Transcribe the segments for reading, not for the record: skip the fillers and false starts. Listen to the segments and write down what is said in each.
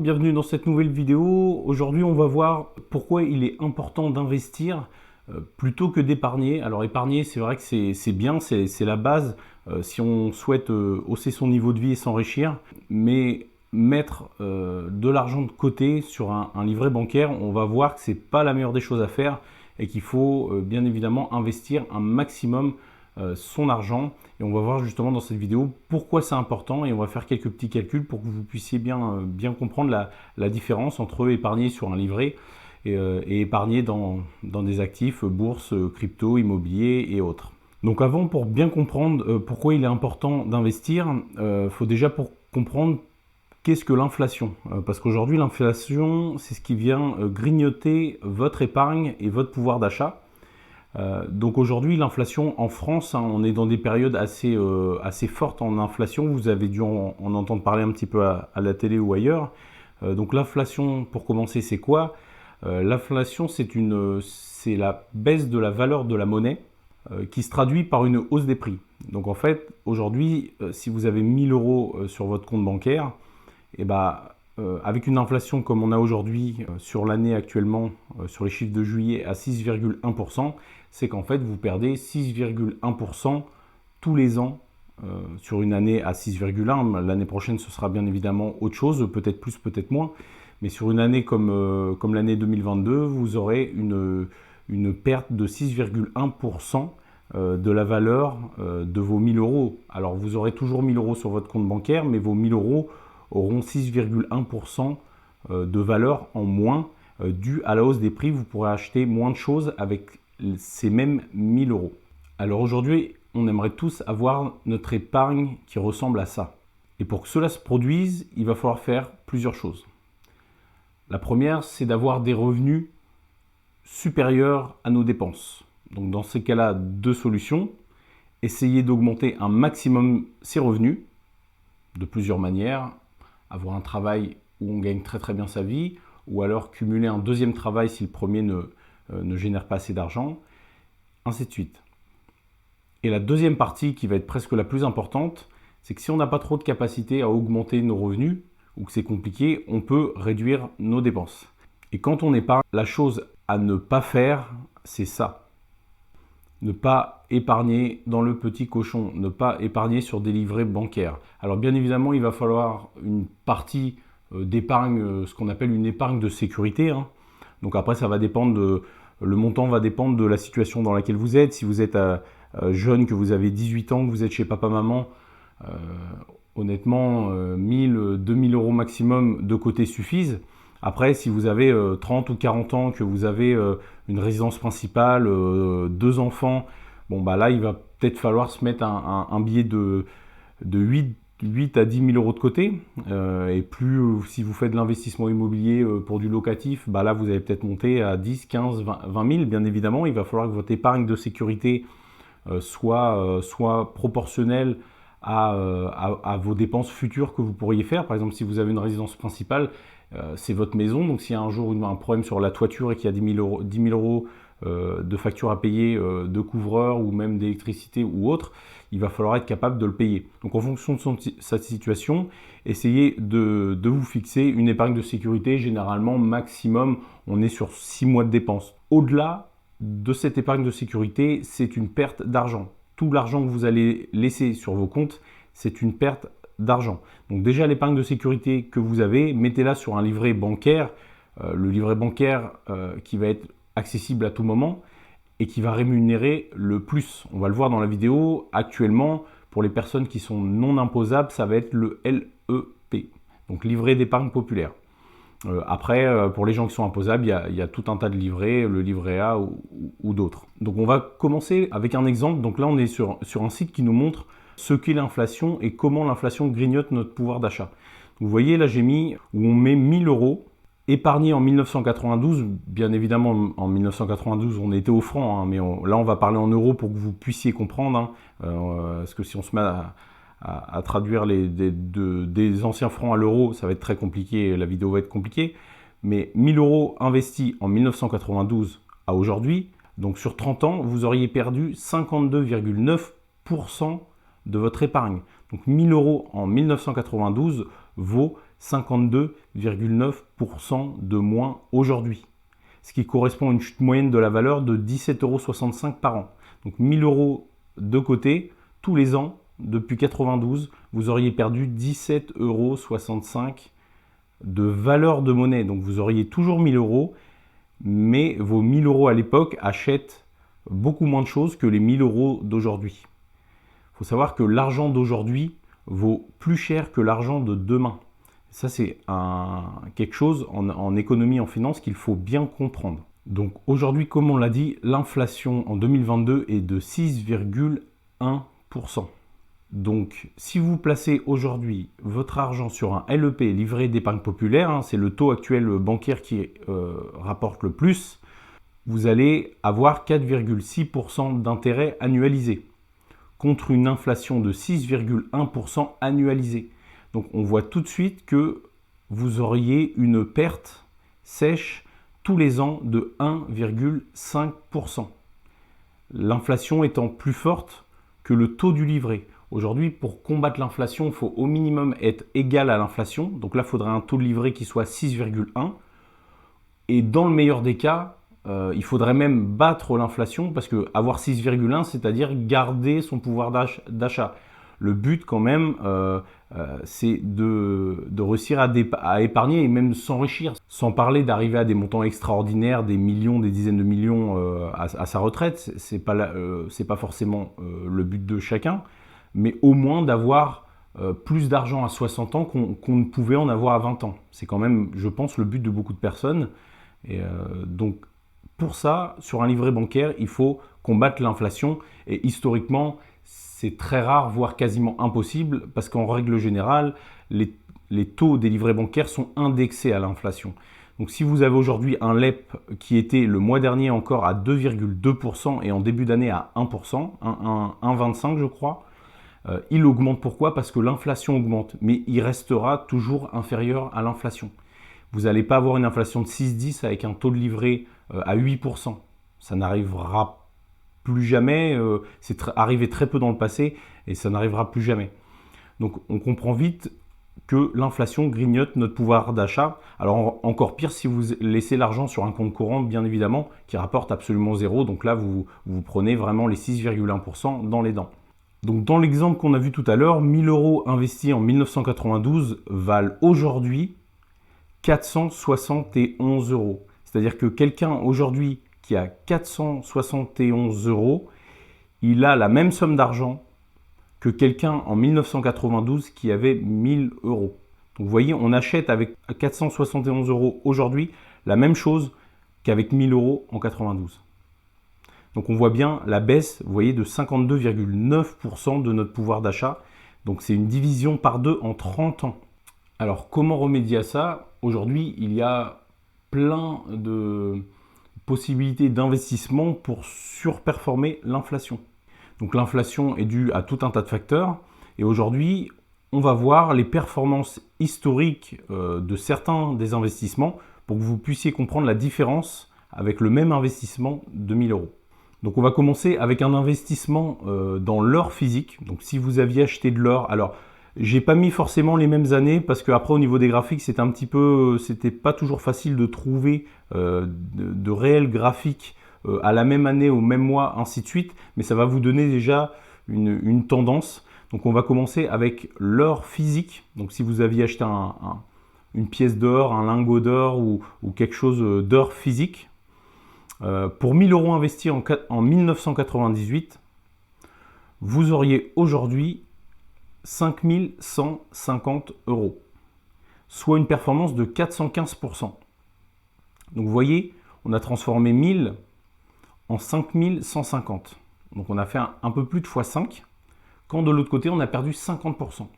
bienvenue dans cette nouvelle vidéo. Aujourd'hui, on va voir pourquoi il est important d'investir plutôt que d'épargner. Alors épargner, c'est vrai que c'est bien, c'est la base si on souhaite hausser son niveau de vie et s'enrichir. Mais mettre de l'argent de côté sur un livret bancaire, on va voir que c'est pas la meilleure des choses à faire et qu'il faut bien évidemment investir un maximum son argent. Et on va voir justement dans cette vidéo pourquoi c'est important et on va faire quelques petits calculs pour que vous puissiez bien comprendre la différence entre épargner sur un livret et épargner dans des actifs, bourse, crypto, immobilier et autres. Donc avant, pour bien comprendre pourquoi il est important d'investir, faut déjà pour comprendre qu'est-ce que l'inflation. Parce qu'aujourd'hui, l'inflation, c'est ce qui vient grignoter votre épargne et votre pouvoir d'achat. Donc aujourd'hui, l'inflation en France, on est dans des périodes assez fortes en inflation. Vous avez dû en entendre parler un petit peu à la télé ou ailleurs. Donc l'inflation, pour commencer, c'est quoi? L'inflation, c'est la baisse de la valeur de la monnaie qui se traduit par une hausse des prix. Donc en fait, aujourd'hui, si vous avez 1000 euros sur votre compte bancaire, et avec une inflation comme on a aujourd'hui sur l'année actuellement, sur les chiffres de juillet à 6,1%, c'est qu'en fait vous perdez 6,1% tous les ans sur une année à 6,1. L'année prochaine ce sera bien évidemment autre chose, peut-être plus, peut-être moins. Mais sur une année comme l'année 2022, vous aurez une perte de 6,1% de la valeur de vos 1000 euros. Alors vous aurez toujours 1000 euros sur votre compte bancaire, mais vos 1000 euros auront 6,1% de valeur en moins dû à la hausse des prix. Vous pourrez acheter moins de choses avec ces mêmes 1000 euros. Alors aujourd'hui, on aimerait tous avoir notre épargne qui ressemble à ça. Et pour que cela se produise, il va falloir faire plusieurs choses. La première, c'est d'avoir des revenus supérieurs à nos dépenses. Donc dans ces cas-là, deux solutions. Essayer d'augmenter un maximum ses revenus de plusieurs manières. Avoir un travail où on gagne très très bien sa vie, ou alors cumuler un deuxième travail si le premier ne génère pas assez d'argent, ainsi de suite. Et la deuxième partie qui va être presque la plus importante, c'est que si on n'a pas trop de capacité à augmenter nos revenus, ou que c'est compliqué, on peut réduire nos dépenses. Et quand on épargne, la chose à ne pas faire, c'est ça. Ne pas épargner dans le petit cochon, ne pas épargner sur des livrets bancaires. Alors bien évidemment, il va falloir une partie d'épargne, ce qu'on appelle une épargne de sécurité. Donc après, ça va dépendre le montant va dépendre de la situation dans laquelle vous êtes. Si vous êtes jeune, que vous avez 18 ans, que vous êtes chez papa-maman, honnêtement, 1000, 2000 euros maximum de côté suffisent. Après, si vous avez 30 ou 40 ans, que vous avez une résidence principale, 2 enfants, là, il va peut-être falloir se mettre un billet de 8 à 10 000 euros de côté. Et plus, si vous faites de l'investissement immobilier pour du locatif, là, vous allez peut-être monter à 10, 15, 20 000. Bien évidemment, il va falloir que votre épargne de sécurité soit proportionnelle à vos dépenses futures que vous pourriez faire. Par exemple, si vous avez une résidence principale, c'est votre maison, donc s'il y a un jour un problème sur la toiture et qu'il y a 10 000 euros de factures à payer, de couvreur ou même d'électricité ou autre, il va falloir être capable de le payer. Donc en fonction de sa situation, essayez de vous fixer une épargne de sécurité. Généralement, maximum, on est sur 6 mois de dépenses. Au-delà de cette épargne de sécurité, c'est une perte d'argent. Tout l'argent que vous allez laisser sur vos comptes, c'est une perte d'argent. Donc déjà, l'épargne de sécurité que vous avez, mettez-la sur un livret bancaire, le livret bancaire qui va être accessible à tout moment et qui va rémunérer le plus. On va le voir dans la vidéo. Actuellement, pour les personnes qui sont non imposables, ça va être le LEP, donc livret d'épargne populaire. Après, pour les gens qui sont imposables, il y a tout un tas de livrets, le livret A ou d'autres. Donc on va commencer avec un exemple. Donc là, on est sur un site qui nous montre ce qu'est l'inflation et comment l'inflation grignote notre pouvoir d'achat. Vous voyez, là j'ai mis où on met 1000 euros épargnés en 1992. Bien évidemment, en 1992, on était au franc, mais là on va parler en euros pour que vous puissiez comprendre. Parce que si on se met à traduire des anciens francs à l'euro, ça va être très compliqué, la vidéo va être compliquée. Mais 1000 euros investis en 1992 à aujourd'hui, donc sur 30 ans, vous auriez perdu 52,9% de votre épargne. Donc 1000 euros en 1992 vaut 52,9% de moins aujourd'hui. Ce qui correspond à une chute moyenne de la valeur de 17,65 € par an. Donc 1 000 € de côté, tous les ans, depuis 92, vous auriez perdu 17,65 € de valeur de monnaie. Donc vous auriez toujours 1 000 €, mais vos 1 000 € à l'époque achètent beaucoup moins de choses que les 1 000 € d'aujourd'hui. Il faut savoir que l'argent d'aujourd'hui vaut plus cher que l'argent de demain. Ça, c'est quelque chose en économie, en finance, qu'il faut bien comprendre. Donc aujourd'hui, comme on l'a dit, l'inflation en 2022 est de 6,1%. Donc si vous placez aujourd'hui votre argent sur un LEP, livret d'épargne populaire, c'est le taux actuel bancaire qui rapporte le plus, vous allez avoir 4,6% d'intérêt annualisé contre une inflation de 6,1% annualisée. Donc on voit tout de suite que vous auriez une perte sèche tous les ans de 1,5%. L'inflation étant plus forte que le taux du livret. Aujourd'hui, pour combattre l'inflation, il faut au minimum être égal à l'inflation. Donc là, il faudrait un taux de livret qui soit 6,1. Et dans le meilleur des cas, il faudrait même battre l'inflation parce que avoir 6,1, c'est-à-dire garder son pouvoir d'achat. Le but quand même, c'est de réussir à épargner et même s'enrichir. Sans parler d'arriver à des montants extraordinaires, des millions, des dizaines de millions à sa retraite. C'est pas forcément le but de chacun, mais au moins d'avoir plus d'argent à 60 ans qu'on ne pouvait en avoir à 20 ans. C'est quand même, je pense, le but de beaucoup de personnes. Et donc, pour ça, sur un livret bancaire, il faut combattre l'inflation. Et historiquement, c'est très rare, voire quasiment impossible, parce qu'en règle générale, les taux des livrets bancaires sont indexés à l'inflation. Donc si vous avez aujourd'hui un LEP qui était le mois dernier encore à 2,2% et en début d'année à 1%, 1,25 je crois, il augmente. Pourquoi? Parce que l'inflation augmente, mais il restera toujours inférieur à l'inflation. Vous n'allez pas avoir une inflation de 6,10 avec un taux de livret à 8%. Ça n'arrivera plus jamais, c'est arrivé très peu dans le passé et ça n'arrivera plus jamais. Donc on comprend vite que l'inflation grignote notre pouvoir d'achat. Alors encore pire si vous laissez l'argent sur un compte courant, bien évidemment, qui rapporte absolument zéro. Donc là, vous prenez vraiment les 6,1% dans les dents. Donc dans l'exemple qu'on a vu tout à l'heure, 1 000 € investis en 1992 valent aujourd'hui 471 €. C'est-à-dire que quelqu'un aujourd'hui qui a 471 €, il a la même somme d'argent que quelqu'un en 1992 qui avait 1 000 €. Donc vous voyez, on achète avec 471 € aujourd'hui la même chose qu'avec 1 000 € en 92. Donc on voit bien la baisse, vous voyez, de 52,9% de notre pouvoir d'achat. Donc c'est une division par 2 en 30 ans. Alors comment remédier à ça? Aujourd'hui, il y a plein de possibilités d'investissement pour surperformer l'inflation. Donc l'inflation est due à tout un tas de facteurs. Et aujourd'hui, on va voir les performances historiques de certains des investissements pour que vous puissiez comprendre la différence avec le même investissement de 1 000 €. Donc on va commencer avec un investissement dans l'or physique. Donc si vous aviez acheté de l'or, alors j'ai pas mis forcément les mêmes années parce qu'après au niveau des graphiques c'était pas toujours facile de trouver de réels graphiques à la même année, au même mois, ainsi de suite. Mais ça va vous donner déjà une tendance. Donc on va commencer avec l'or physique. Donc si vous aviez acheté une pièce d'or, un lingot d'or ou quelque chose d'or physique, pour 1 000 € investis en 1998, vous auriez aujourd'hui 5 150 €, soit une performance de 415%. Donc vous voyez, on a transformé 1000 en 5 150. Donc on a fait un peu plus de x5, quand de l'autre côté on a perdu 50%.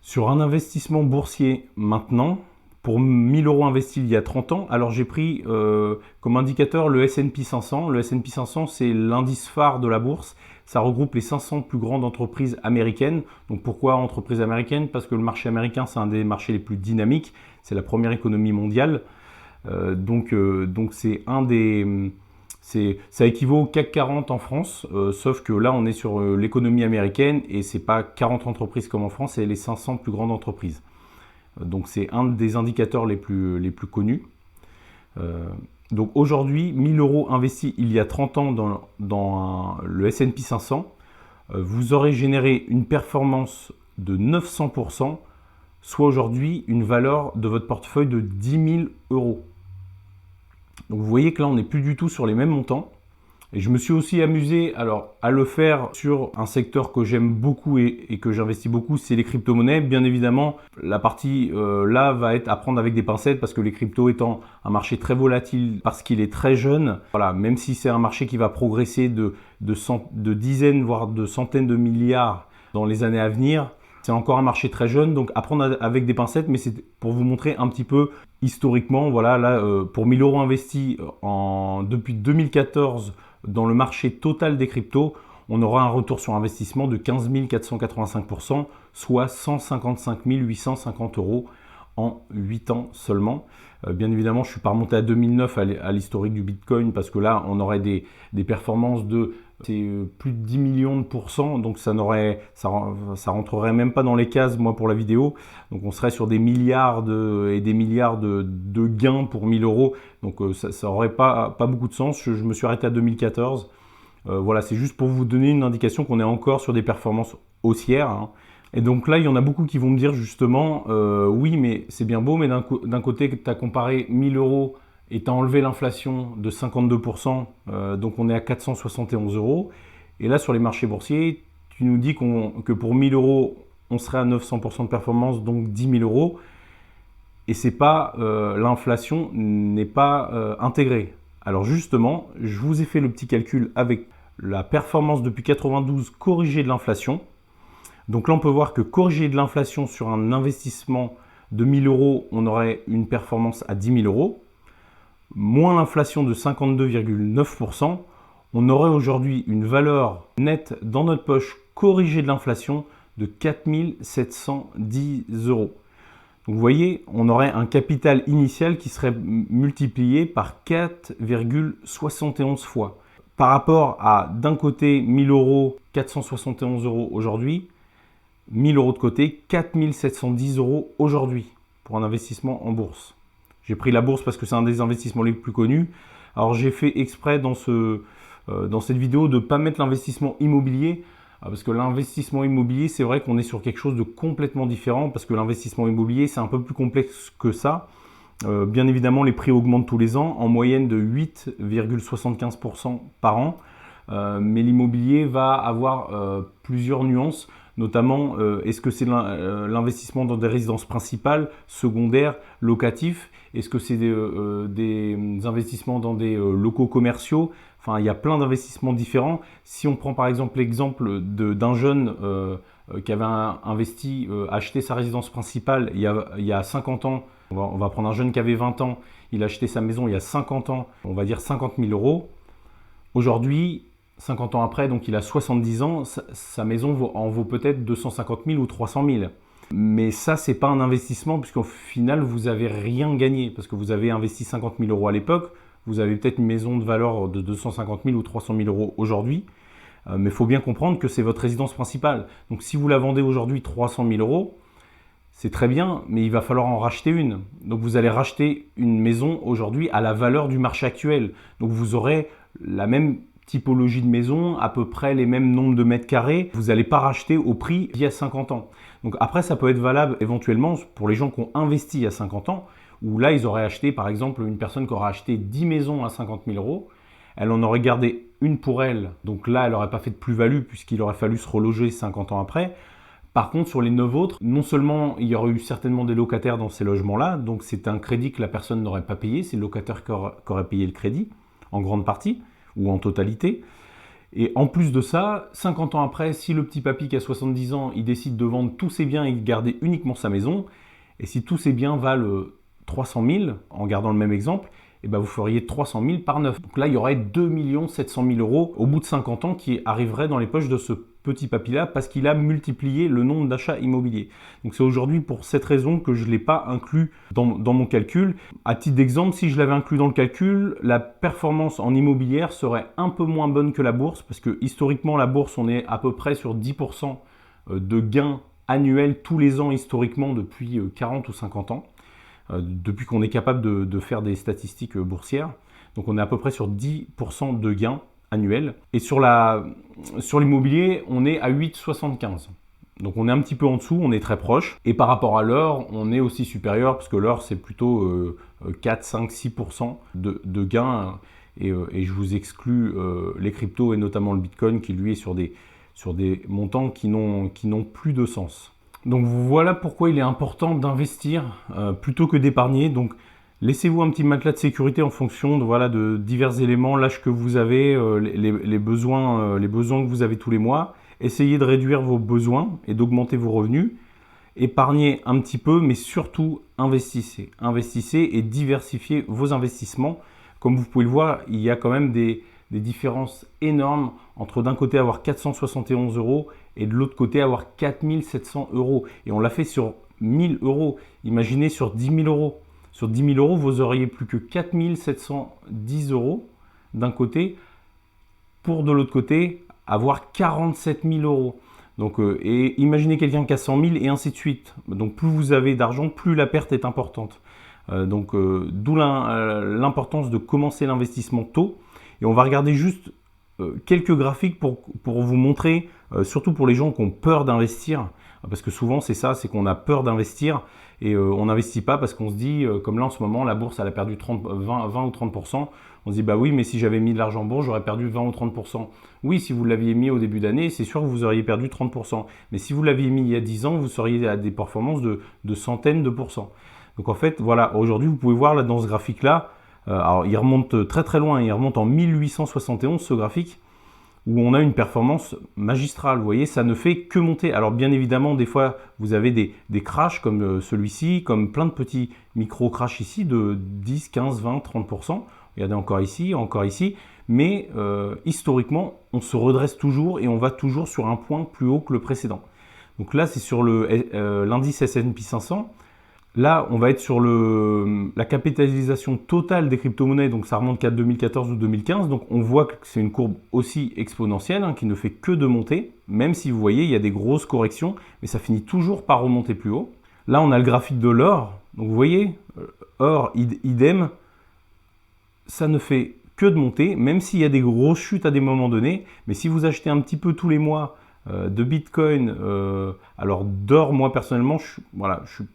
Sur un investissement boursier maintenant, pour 1 000 € investis il y a 30 ans, alors j'ai pris comme indicateur le S&P 500. Le S&P 500, c'est l'indice phare de la bourse. Ça regroupe les 500 plus grandes entreprises américaines. Donc pourquoi entreprises américaines? Parce que le marché américain, c'est un des marchés les plus dynamiques. C'est la première économie mondiale. Donc c'est ça équivaut au CAC 40 en France, sauf que là, on est sur l'économie américaine et c'est pas 40 entreprises comme en France, c'est les 500 plus grandes entreprises. Donc c'est un des indicateurs les plus connus. Donc aujourd'hui, 1000 € investis il y a 30 ans dans le S&P 500, vous aurez généré une performance de 900%, soit aujourd'hui une valeur de votre portefeuille de 10 000 €. Donc vous voyez que là, on n'est plus du tout sur les mêmes montants. Et je me suis aussi amusé à le faire sur un secteur que j'aime beaucoup et que j'investis beaucoup, c'est les crypto-monnaies. Bien évidemment, la partie là va être à prendre avec des pincettes parce que les cryptos étant un marché très volatile, parce qu'il est très jeune, voilà, même si c'est un marché qui va progresser de dizaines, voire de centaines de milliards dans les années à venir, c'est encore un marché très jeune, donc à prendre avec des pincettes, mais c'est pour vous montrer un petit peu historiquement, voilà, là, pour 1000 € investis depuis 2014, dans le marché total des cryptos, on aura un retour sur investissement de 15 485%, soit 155 850 € en 8 ans seulement. Bien évidemment, je ne suis pas remonté à 2009 à l'historique du Bitcoin parce que là, on aurait des performances de plus de 10 millions de pourcents, donc ça rentrerait même pas dans les cases, moi, pour la vidéo. Donc on serait sur des milliards et des milliards de gains pour 1000 €. Donc ça n'aurait pas beaucoup de sens. Je me suis arrêté à 2014. Voilà, c'est juste pour vous donner une indication qu'on est encore sur des performances haussières, hein. Et donc là, il y en a beaucoup qui vont me dire justement, oui, mais c'est bien beau, mais d'un côté, tu as comparé 1000 € et tu as enlevé l'inflation de 52%, donc on est à 471 €. Et là, sur les marchés boursiers, tu nous dis que pour 1000 €, on serait à 900% de performance, donc 10 000 €. Et c'est pas l'inflation n'est pas intégrée. Alors justement, je vous ai fait le petit calcul avec la performance depuis 92 corrigée de l'inflation. Donc là, on peut voir que corrigé de l'inflation sur un investissement de 1000 €, on aurait une performance à 10 000 €. Moins l'inflation de 52,9%, on aurait aujourd'hui une valeur nette dans notre poche corrigée de l'inflation de 4 710 €. Donc vous voyez, on aurait un capital initial qui serait multiplié par 4,71 fois. Par rapport à d'un côté 1000 €, 471 € aujourd'hui, 1000 € de côté, 4 710 € aujourd'hui pour un investissement en bourse. J'ai pris la bourse parce que c'est un des investissements les plus connus. Alors j'ai fait exprès dans cette vidéo de ne pas mettre l'investissement immobilier, parce que l'investissement immobilier, c'est vrai qu'on est sur quelque chose de complètement différent, parce que l'investissement immobilier, c'est un peu plus complexe que ça. Bien évidemment, les prix augmentent tous les ans, en moyenne de 8,75% par an. Mais l'immobilier va avoir plusieurs nuances. Notamment, est-ce que c'est l'investissement dans des résidences principales, secondaires, locatifs? Est-ce que c'est des investissements dans des locaux commerciaux? Enfin, il y a plein d'investissements différents. Si on prend par exemple l'exemple d'un jeune qui avait investi, acheté sa résidence principale il y a 50 ans, on va prendre un jeune qui avait 20 ans, il a acheté sa maison il y a 50 ans, on va dire 50 000 €. Aujourd'hui, 50 ans après, donc il a 70 ans, sa maison en vaut peut-être 250 000 ou 300 000. Mais ça, c'est pas un investissement puisqu'au final, vous n'avez rien gagné parce que vous avez investi 50 000 € à l'époque. Vous avez peut-être une maison de valeur de 250 000 ou 300 000 € aujourd'hui. Mais il faut bien comprendre que c'est votre résidence principale. Donc si vous la vendez aujourd'hui 300 000 €, c'est très bien, mais il va falloir en racheter une. Donc vous allez racheter une maison aujourd'hui à la valeur du marché actuel. Donc vous aurez la même typologie de maison, à peu près les mêmes nombres de mètres carrés. Vous n'allez pas racheter au prix d'il y a 50 ans. Donc après, ça peut être valable éventuellement pour les gens qui ont investi il y a 50 ans, où là, ils auraient acheté, par exemple, une personne qui aura acheté 10 maisons à 50 000 €. Elle en aurait gardé une pour elle. Donc là, elle n'aurait pas fait de plus-value puisqu'il aurait fallu se reloger 50 ans après. Par contre, sur les 9 autres, non seulement il y aurait eu certainement des locataires dans ces logements-là, donc c'est un crédit que la personne n'aurait pas payé, c'est le locataire qui aurait payé le crédit, en grande partie, ou en totalité. Et en plus de ça, 50 ans après, si le petit papy qui a 70 ans, il décide de vendre tous ses biens et de garder uniquement sa maison, et si tous ses biens valent 300 000, en gardant le même exemple, et ben vous feriez 300 000 par 9. Donc là, il y aurait 2 700 000 € au bout de 50 ans qui arriveraient dans les poches de ce petit papy-là parce qu'il a multiplié le nombre d'achats immobiliers. Donc c'est aujourd'hui pour cette raison que je ne l'ai pas inclus dans mon calcul. À titre d'exemple, si je l'avais inclus dans le calcul, la performance en immobilière serait un peu moins bonne que la bourse parce que historiquement, la bourse, on est à peu près sur 10% de gains annuel tous les ans historiquement depuis 40 ou 50 ans, depuis qu'on est capable de faire des statistiques boursières. Donc on est à peu près sur 10% de gains annuels. Et sur l'immobilier, on est à 8,75. Donc on est un petit peu en dessous, on est très proche. Et par rapport à l'or, on est aussi supérieur, parce que l'or c'est plutôt 4, 5, 6% de gains. Et je vous exclus les cryptos et notamment le Bitcoin qui lui est sur des montants qui n'ont plus de sens. Donc voilà pourquoi il est important d'investir plutôt que d'épargner. Donc laissez-vous un petit matelas de sécurité en fonction de divers éléments, l'âge que vous avez, les besoins que vous avez tous les mois. Essayez de réduire vos besoins et d'augmenter vos revenus. Épargnez un petit peu, mais surtout investissez. Investissez et diversifiez vos investissements. Comme vous pouvez le voir, il y a quand même des différences énormes entre d'un côté avoir 471 € et de l'autre côté avoir 4700 €. Et on l'a fait sur 1000 €. Imaginez sur 10 000 €. Sur 10 000 €, vous auriez plus que 4710 € d'un côté pour de l'autre côté avoir 47 000 €. Donc, et imaginez quelqu'un qui a 100 000 et ainsi de suite. Donc plus vous avez d'argent, plus la perte est importante. D'où l'importance de commencer l'investissement tôt. Et on va regarder juste quelques graphiques pour vous montrer, surtout pour les gens qui ont peur d'investir, parce que souvent c'est ça, c'est qu'on a peur d'investir et on n'investit pas parce qu'on se dit, comme là en ce moment, la bourse elle a perdu 20 ou 30%, on se dit bah oui, mais si j'avais mis de l'argent en bourse, j'aurais perdu 20 ou 30%. Oui, si vous l'aviez mis au début d'année, c'est sûr que vous auriez perdu 30%. Mais si vous l'aviez mis il y a 10 ans, vous seriez à des performances de centaines de pourcents. Donc en fait, voilà, aujourd'hui vous pouvez voir là dans ce graphique-là, alors il remonte très très loin, il remonte en 1871 ce graphique, où on a une performance magistrale. Vous voyez, ça ne fait que monter. Alors bien évidemment, des fois, vous avez des crashs comme celui-ci, comme plein de petits micro-crashs ici de 10, 15, 20, 30%. Regardez encore ici. Mais historiquement, on se redresse toujours et on va toujours sur un point plus haut que le précédent. Donc là, c'est sur l'indice S&P 500. Là, on va être sur la capitalisation totale des crypto-monnaies, donc ça remonte qu'à 2014 ou 2015. Donc on voit que c'est une courbe aussi exponentielle qui ne fait que de monter, même si vous voyez, il y a des grosses corrections, mais ça finit toujours par remonter plus haut. Là, on a le graphique de l'or. Donc vous voyez, or, idem, ça ne fait que de monter, même s'il y a des grosses chutes à des moments donnés. Mais si vous achetez un petit peu tous les mois de Bitcoin, alors d'or, moi personnellement, je suis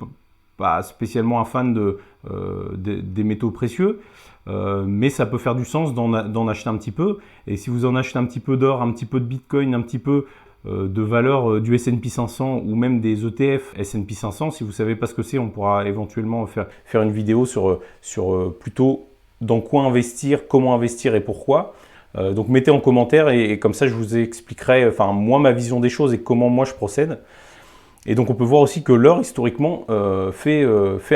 pas spécialement un fan des métaux précieux, mais ça peut faire du sens d'en acheter un petit peu. Et si vous en achetez un petit peu d'or, un petit peu de Bitcoin, un petit peu de valeur du S&P 500 ou même des ETF S&P 500, si vous ne savez pas ce que c'est, on pourra éventuellement faire une vidéo sur plutôt dans quoi investir, comment investir et pourquoi. Donc mettez en commentaire et comme ça je vous expliquerai moi ma vision des choses et comment moi je procède. Et donc on peut voir aussi que l'or historiquement fait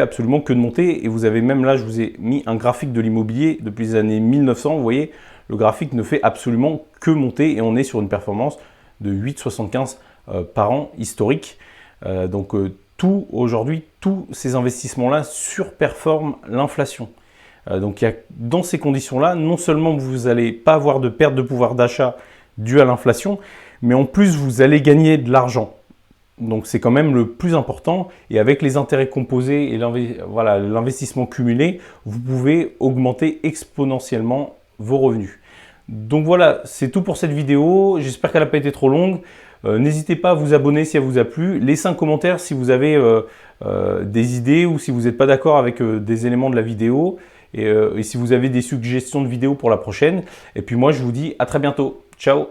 absolument que de monter. Et vous avez même là, je vous ai mis un graphique de l'immobilier depuis les années 1900. Vous voyez, le graphique ne fait absolument que monter et on est sur une performance de 8,75 par an historique. Aujourd'hui, tous ces investissements-là surperforment l'inflation. Donc dans ces conditions-là, non seulement vous n'allez pas avoir de perte de pouvoir d'achat due à l'inflation, mais en plus vous allez gagner de l'argent. Donc c'est quand même le plus important et avec les intérêts composés et l'investissement cumulé, vous pouvez augmenter exponentiellement vos revenus. Donc voilà, c'est tout pour cette vidéo. J'espère qu'elle n'a pas été trop longue. N'hésitez pas à vous abonner si elle vous a plu. Laissez un commentaire si vous avez des idées ou si vous n'êtes pas d'accord avec des éléments de la vidéo et si vous avez des suggestions de vidéos pour la prochaine. Et puis moi, je vous dis à très bientôt. Ciao!